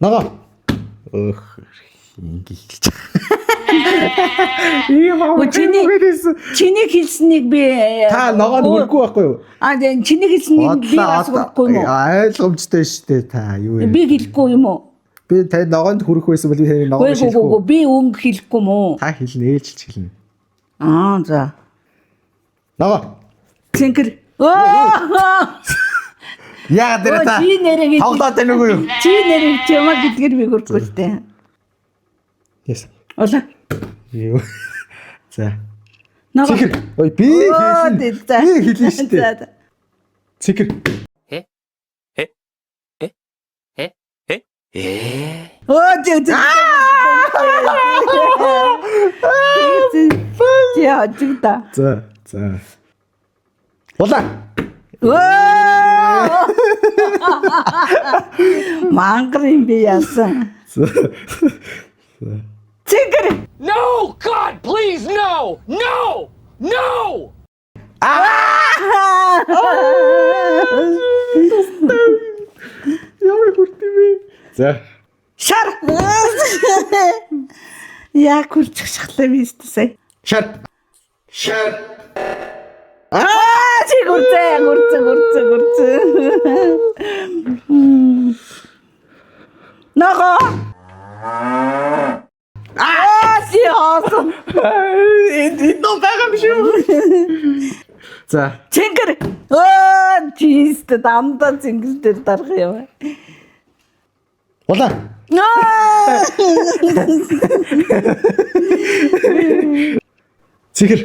Ногоо. Өөх. Ингээ хэлж. Чиний хэлснийг би Та ногоод хүрхгүй байхгүй юу? Чиний хэлснийг би бас хүрхгүй юм уу? Ойлгомжтой шүү дээ та. Юу вэ? Би хэлэхгүй юм уу? Би тань ногоонд хүрэх байсан бол би таны ногоог хэлэхгүй. Би өнгө хэлэхгүй юм уу? Та хэлнэ, ээлжилж хэлнэ. За. Ногоо. Цэнгэр. Яа дээр та. Тоглоод байна уу юу? Чи нэрийг чамаа гэдгээр би хүрхгүй л дээ. Yes. Ола. Юу. За. Цэнгэр. Ой би хэлнэ. Би хэлнэ шүү дээ. Цэнгэр. Я жигта. За. Ула. Мангрын би яасан. Цэнгэр. No, God, please, no! No! No! Ямар хүртээ. За. Шар. Яа хүрчих шахлаа бист сая. Шар. Чи гурцээ. Ногоо. Си хоосон. Энэ байгаа юм шүү. За. Цэнгэр. Чист дамдаа цэнгэр дээр дарах юм. Ула. Цэнгэр.